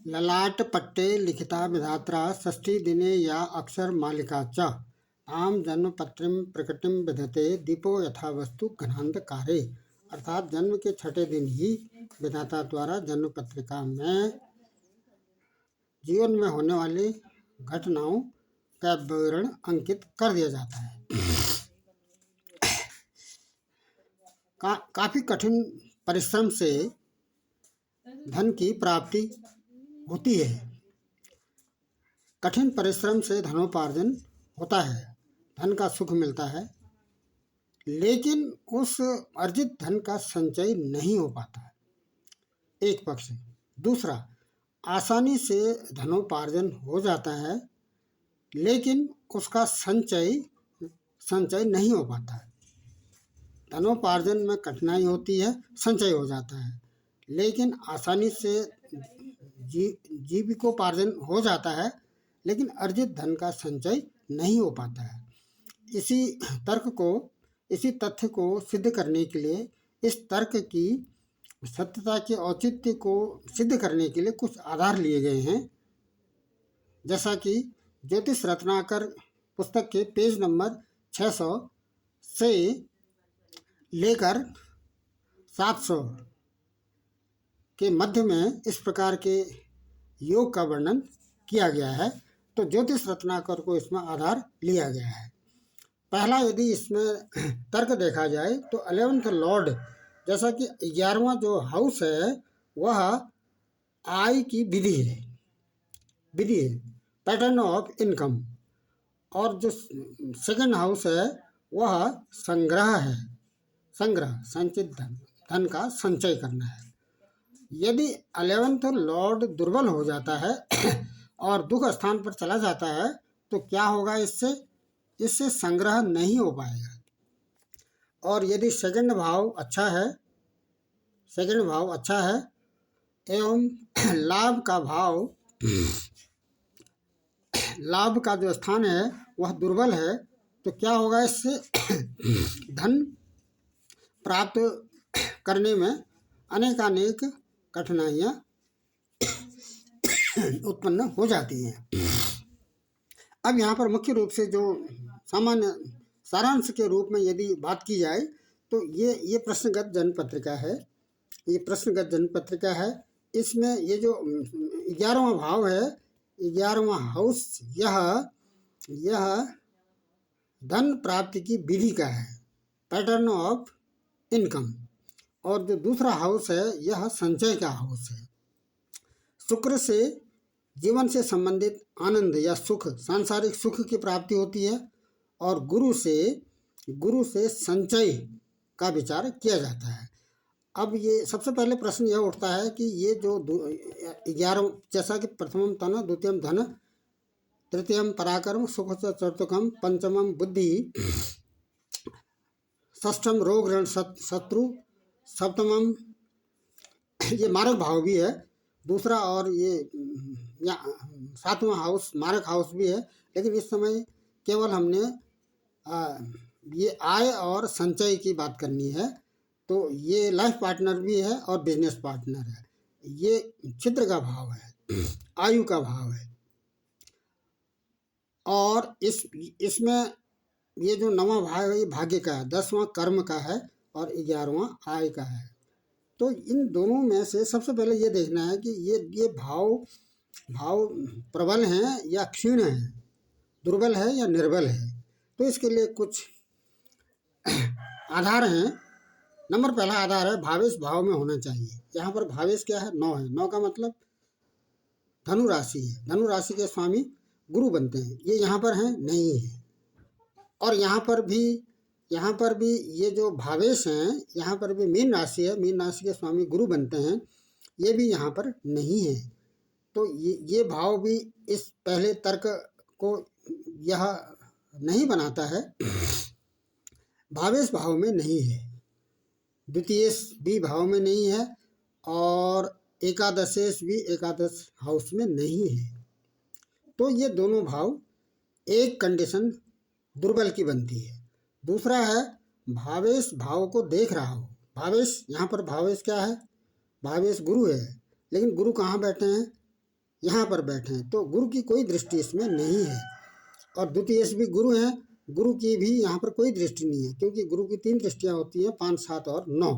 ललाट पट्टे लिखिता विधात्रा षष्ठी दिने या अक्षर मालिका च आम जन्म पत्रिम प्रकटिम विधते दीपो यथा वस्तु घनांधकारे। अर्थात जन्म के छठे दिन ही विधाता द्वारा जन्म पत्रिका में जीवन में होने वाली घटनाओं का विवरण अंकित कर दिया जाता है। काफी कठिन परिश्रम से धन की प्राप्ति होती है। कठिन परिश्रम से धनोपार्जन होता है, धन का सुख मिलता है, लेकिन उस अर्जित धन का संचय नहीं हो पाता, एक पक्ष। दूसरा, आसानी से धनोपार्जन हो जाता है, लेकिन उसका संचय नहीं हो पाता। धनोपार्जन में कठिनाई होती है, संचय हो जाता है, लेकिन आसानी से जीविकोपार्जन हो जाता है, लेकिन अर्जित धन का संचय नहीं हो पाता है। इसी तथ्य को सिद्ध करने के लिए, इस तर्क की सत्यता के औचित्य को सिद्ध करने के लिए कुछ आधार लिए गए हैं। जैसा कि ज्योतिष रत्नाकर पुस्तक के पेज नंबर 600 से लेकर 700 के मध्य में इस प्रकार के योग का वर्णन किया गया है। तो ज्योतिष रत्नाकर को इसमें आधार लिया गया है। पहला, यदि इसमें तर्क देखा जाए तो 11th लॉर्ड, जैसा कि 11वां जो हाउस है वह आय की विधि है, पैटर्न ऑफ इनकम, और जो सेकंड हाउस है वह संग्रह है, संचित धन का संचय करना है। यदि 11th लॉर्ड दुर्बल हो जाता है और दुख स्थान पर चला जाता है तो क्या होगा? इससे संग्रह नहीं हो पाएगा। और यदि सेकंड भाव अच्छा है एवं लाभ का जो स्थान है वह दुर्बल है, तो क्या होगा? इससे धन प्राप्त करने में अनेकानेक कठिनाइयाँ उत्पन्न हो जाती हैं। अब यहाँ पर मुख्य रूप से जो सामान्य सारांश के रूप में यदि बात की जाए तो ये प्रश्नगत जन्म पत्रिका है। इसमें ये जो 11वां भाव है, 11वां हाउस, यह धन प्राप्ति की विधि का है, पैटर्न ऑफ इनकम। और जो दूसरा हाउस है यह संचय का हाउस है। शुक्र से जीवन से संबंधित आनंद या सुख, सांसारिक सुख की प्राप्ति होती है, और गुरु से संचय का विचार किया जाता है। अब ये सबसे पहले प्रश्न यह उठता है कि ये जो 11, जैसा कि प्रथमम तन, द्वितीयम धन, तृतीयम पराक्रम, सुख चतुर्थकम, पंचमम बुद्धि, षष्ठम रोग ऋण शत्रु, सप्तमम ये मारक भाव भी है दूसरा, और ये 7वां हाउस मारक हाउस भी है। लेकिन इस समय केवल हमने ये आय और संचय की बात करनी है। तो ये लाइफ पार्टनर भी है और बिजनेस पार्टनर है। ये छिद्र का भाव है, आयु का भाव है। और इसमें ये जो 9वां भाव है ये भाग्य का है, 10वां कर्म का है और 11वां आय का है। तो इन दोनों में से सबसे पहले ये देखना है कि ये भाव प्रबल हैं या क्षीण हैं, दुर्बल है या निर्बल है। तो इसके लिए कुछ आधार हैं। पहला आधार है भावेश भाव में होना चाहिए। यहाँ पर भावेश क्या है? 9 है। 9 का मतलब धनु राशि है। धनु राशि के स्वामी गुरु बनते हैं, ये यहाँ पर हैं नहीं है। और यहाँ पर भी ये जो भावेश हैं, यहाँ पर भी मीन राशि है, मीन राशि के स्वामी गुरु बनते हैं, ये भी यहाँ पर नहीं है। तो ये भाव भी इस पहले तर्क को यह नहीं बनाता है, भावेश भाव में नहीं है, द्वितीयेश भी भाव में नहीं है, और एकादशेश भी एकादश हाउस में नहीं है। तो ये दोनों भाव एक कंडीशन दुर्बल की बनती है। दूसरा है भावेश भाव को देख रहा हो। भावेश, यहाँ पर भावेश क्या है? भावेश गुरु है, लेकिन गुरु कहाँ बैठे हैं? यहाँ पर बैठे हैं, तो गुरु की कोई दृष्टि इसमें नहीं है। और द्वितीयेश भी गुरु हैं, गुरु की भी यहाँ पर कोई दृष्टि नहीं है, क्योंकि गुरु की 3 दृष्टियाँ होती हैं, 5, 7 और 9।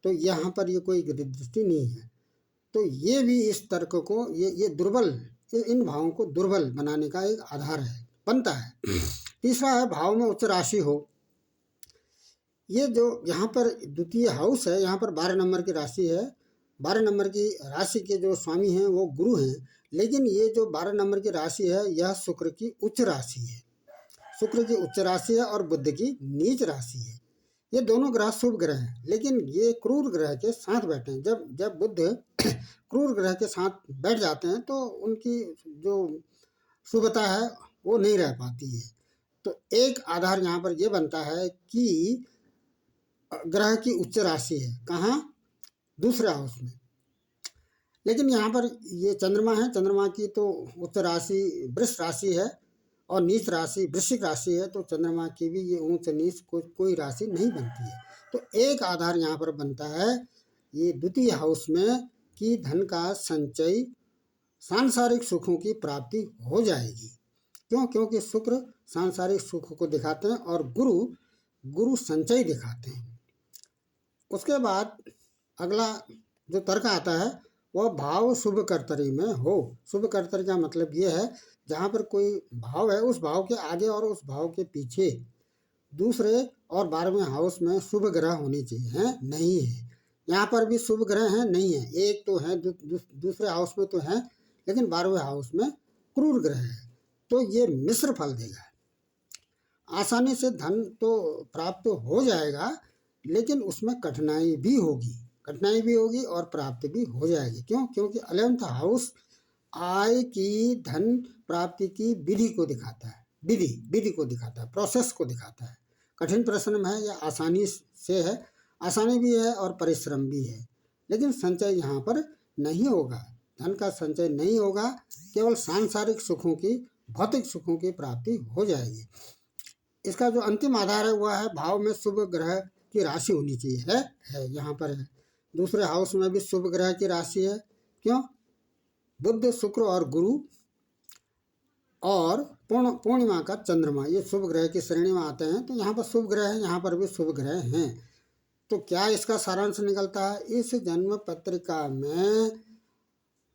तो यहाँ पर ये कोई दृष्टि नहीं है। तो ये भी इस तर्क को ये दुर्बल, इन भावों को दुर्बल बनाने का एक आधार है, बनता है। तीसरा है भाव में उच्च राशि हो। ये जो यहाँ पर द्वितीय हाउस है, यहाँ पर 12 नंबर की राशि है। 12 नंबर की राशि के जो स्वामी हैं वो गुरु हैं, लेकिन ये जो 12 नंबर की राशि है यह शुक्र की उच्च राशि है। शुक्र की उच्च राशि है और बुध की नीच राशि है। ये दोनों ग्रह शुभ ग्रह हैं, लेकिन ये क्रूर ग्रह के साथ बैठे हैं। जब बुध क्रूर ग्रह के साथ बैठ जाते हैं तो उनकी जो शुभता है वो नहीं रह पाती है। तो एक आधार यहाँ पर ये बनता है कि ग्रह की उच्च राशि है, कहाँ? दूसरे हाउस में। लेकिन यहाँ पर ये चंद्रमा है, चंद्रमा की तो उच्च राशि वृष राशि है और नीच राशि वृश्चिक राशि है, तो चंद्रमा की भी ये ऊंच नीच कोई राशि नहीं बनती है। तो एक आधार यहाँ पर बनता है ये द्वितीय हाउस में कि धन का संचय, सांसारिक सुखों की प्राप्ति हो जाएगी। क्यों? क्योंकि शुक्र सांसारिक सुख को दिखाते हैं और गुरु संचय दिखाते हैं। उसके बाद अगला जो तर्क आता है वह भाव शुभ कर्तरी में हो। शुभ कर्तरी का मतलब ये है जहाँ पर कोई भाव है उस भाव के आगे और उस भाव के पीछे दूसरे और 12वें हाउस में शुभ ग्रह होने चाहिए, हैं? नहीं है। यहाँ पर भी शुभ ग्रह हैं? नहीं है। एक तो है दूसरे हाउस में तो है, लेकिन 12वें हाउस में क्रूर ग्रह है, तो ये मिश्र फल देगा। आसानी से धन तो प्राप्त हो जाएगा, लेकिन उसमें कठिनाई भी होगी और प्राप्ति भी हो जाएगी। क्यों? क्योंकि 11th हाउस आय की, धन प्राप्ति की विधि को दिखाता है, विधि को दिखाता है, प्रोसेस को दिखाता है। कठिन परिश्रम है या आसानी से है, आसानी भी है और परिश्रम भी है, लेकिन संचय यहाँ पर नहीं होगा, धन का संचय नहीं होगा, केवल सांसारिक सुखों की, भौतिक सुखों की प्राप्ति हो जाएगी। इसका जो अंतिम आधार है वह है भाव में शुभ ग्रह की राशि होनी चाहिए, है यहाँ पर है। दूसरे हाउस में भी शुभ ग्रह की राशि है। क्यों? बुध, शुक्र और गुरु और पूर्णिमा का चंद्रमा, ये शुभ ग्रह की श्रेणी में आते हैं। तो यहाँ पर शुभ ग्रह है, यहाँ पर भी शुभ ग्रह हैं। तो क्या इसका सारांश निकलता है? इस जन्म पत्रिका में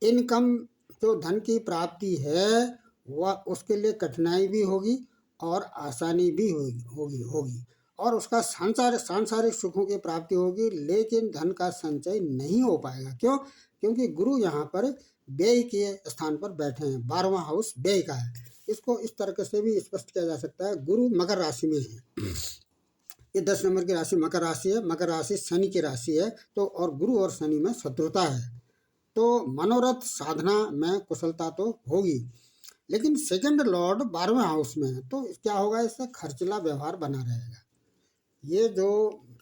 इनकम, जो धन की प्राप्ति है वह उसके लिए कठिनाई भी होगी और आसानी भी होगी और उसका सांसारिक सुखों की प्राप्ति होगी, लेकिन धन का संचय नहीं हो पाएगा। क्यों? क्योंकि गुरु यहाँ पर व्यय के स्थान पर बैठे हैं, 12वां हाउस व्यय का है। इसको इस तरह से भी स्पष्ट किया जा सकता है, गुरु मकर राशि में है। ये 10 नंबर की राशि मकर राशि है, मकर राशि शनि की राशि है, तो और गुरु और शनि में शत्रुता है, तो मनोरथ साधना में कुशलता तो होगी, लेकिन सेकंड लॉर्ड 12वें हाउस में है, तो क्या होगा? इससे खर्चीला व्यवहार बना रहेगा। ये जो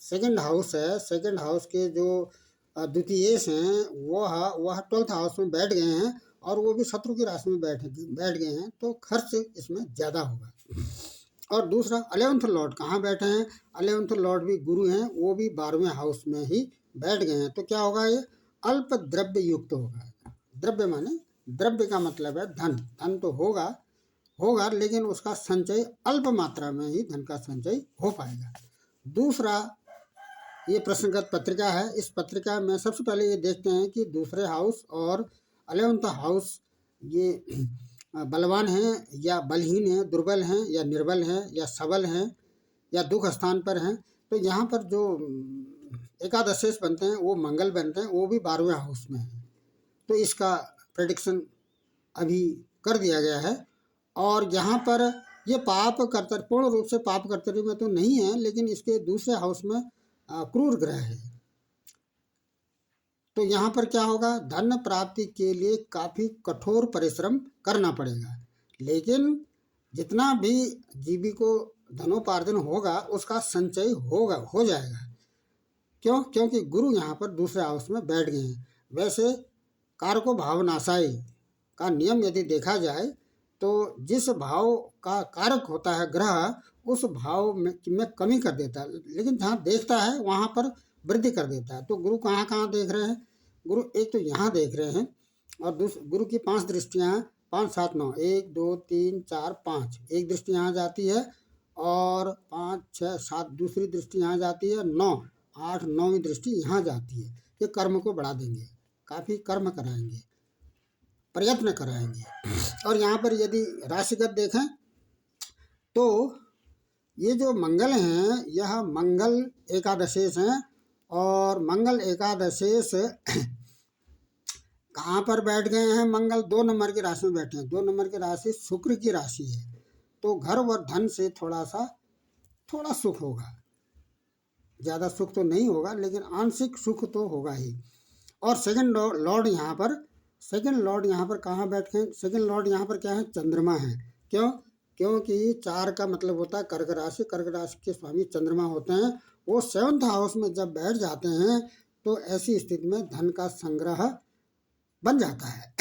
सेकंड हाउस है, सेकंड हाउस के जो द्वितीयेश हैं वह 12th हाउस में बैठ गए हैं और वो भी शत्रु की राशि में बैठ गए हैं, तो खर्च इसमें ज़्यादा होगा। और दूसरा 11th लॉर्ड कहाँ बैठे हैं? 11th लॉर्ड भी गुरु हैं, वो भी 12वें हाउस में ही बैठ गए हैं, तो क्या होगा? ये अल्प द्रव्य युक्त होगा। द्रव्य माने, द्रव्य का मतलब है धन तो होगा, लेकिन उसका संचय अल्प मात्रा में ही धन का संचय हो पाएगा। दूसरा, ये प्रश्नगत पत्रिका है। इस पत्रिका में सबसे पहले ये देखते हैं कि दूसरे हाउस और 11th हाउस ये बलवान हैं या बलहीन हैं, दुर्बल हैं या निर्बल हैं या सबल हैं या दुख स्थान पर हैं। तो यहाँ पर जो एकादशेष बनते हैं वो मंगल बनते हैं, वो भी 12वें हाउस में हैं। तो इसका प्रेडिक्शन अभी कर दिया गया है। और यहाँ पर ये पाप कर्तव्य, पूर्ण रूप से पाप कर्तव्य में तो नहीं है, लेकिन इसके दूसरे हाउस में क्रूर ग्रह है। तो यहाँ पर क्या होगा? धन प्राप्ति के लिए काफ़ी कठोर परिश्रम करना पड़ेगा, लेकिन जितना भी जीवी को धनोपार्जन होगा उसका संचय हो जाएगा। क्यों? क्योंकि गुरु यहाँ पर दूसरे हाउस में बैठ गए हैं। वैसे कारको भावनाशाई का नियम यदि देखा जाए तो जिस भाव का कारक होता है ग्रह, उस भाव में कमी कर देता है, लेकिन जहाँ देखता है वहाँ पर वृद्धि कर देता है। तो गुरु कहाँ कहाँ देख रहे हैं? गुरु एक तो यहाँ देख रहे हैं, और गुरु की 5 दृष्टियाँ हैं, 5 7 9, 1 2 3 4 5, एक दृष्टि यहाँ जाती है, और 5 6 7 दूसरी दृष्टि यहाँ जाती है, 9 8 9वीं दृष्टि यहाँ जाती है। ये कर्म को बढ़ा देंगे, काफ़ी कर्म कराएंगे, प्रयत्न कराएंगे। और यहाँ पर यदि राशिगत देखें तो ये जो मंगल हैं, यह मंगल एकादशेश हैं, और मंगल एकादशेश कहाँ पर बैठ गए हैं? मंगल 2 नंबर की राशि में बैठे हैं। 2 नंबर की राशि शुक्र की राशि है, तो घर व धन से थोड़ा सुख होगा, ज़्यादा सुख तो नहीं होगा, लेकिन आंशिक सुख तो होगा ही। और सेकंड लॉर्ड यहाँ पर कहाँ बैठ गए? सेकंड लॉर्ड यहाँ पर क्या है? चंद्रमा है। क्यों? क्योंकि 4 का मतलब होता है कर्क राशि, कर्क राशि के स्वामी चंद्रमा होते हैं। वो 7th हाउस में जब बैठ जाते हैं तो ऐसी स्थिति में धन का संग्रह बन जाता है।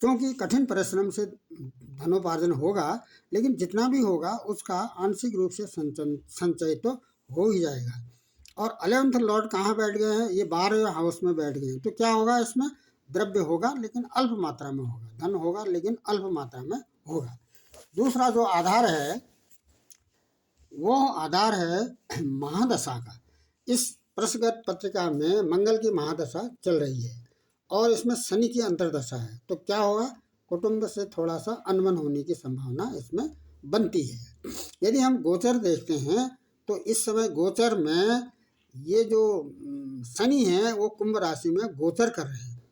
क्योंकि कठिन परिश्रम से धनोपार्जन होगा, लेकिन जितना भी होगा उसका आंशिक रूप से संचय तो हो ही जाएगा। और 11th लॉर्ड कहाँ बैठ गए हैं? ये 12वें हाउस में बैठ गए हैं। तो क्या होगा? इसमें द्रव्य होगा लेकिन अल्प मात्रा में होगा, धन होगा लेकिन अल्प मात्रा में होगा। दूसरा जो आधार है वो आधार है महादशा का। इस प्रश्नगत पत्रिका में मंगल की महादशा चल रही है और इसमें शनि की अंतर्दशा है। तो क्या होगा? कुटुंब से थोड़ा सा अनबन होने की संभावना इसमें बनती है। यदि हम गोचर देखते हैं तो इस समय गोचर में ये जो शनि है वो कुंभ राशि में गोचर कर रहे हैं,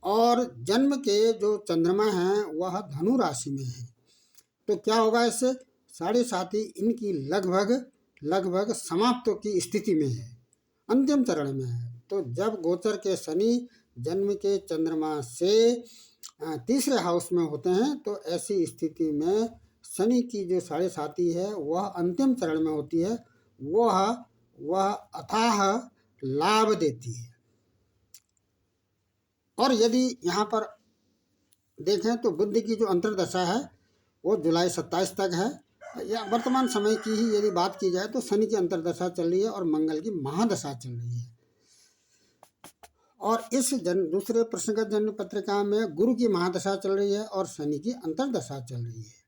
और जन्म के जो चंद्रमा हैं वह धनु राशि में है। तो क्या होगा? इससे 7.5 इनकी लगभग समाप्त की स्थिति में है, अंतिम चरण में है। तो जब गोचर के शनि जन्म के चंद्रमा से तीसरे हाउस में होते हैं तो ऐसी स्थिति में शनि की जो 7.5 है वह अंतिम चरण में होती है, वह अथाह लाभ देती है। और यदि यहाँ पर देखें तो बुध की जो अंतर्दशा है वो जुलाई 27 तक है, या वर्तमान समय की ही यदि बात की जाए तो शनि की अंतर्दशा चल रही है और मंगल की महादशा चल रही है। और इस दूसरे प्रश्नगत जन्म पत्रिका में गुरु की महादशा चल रही है और शनि की अंतर्दशा चल रही है।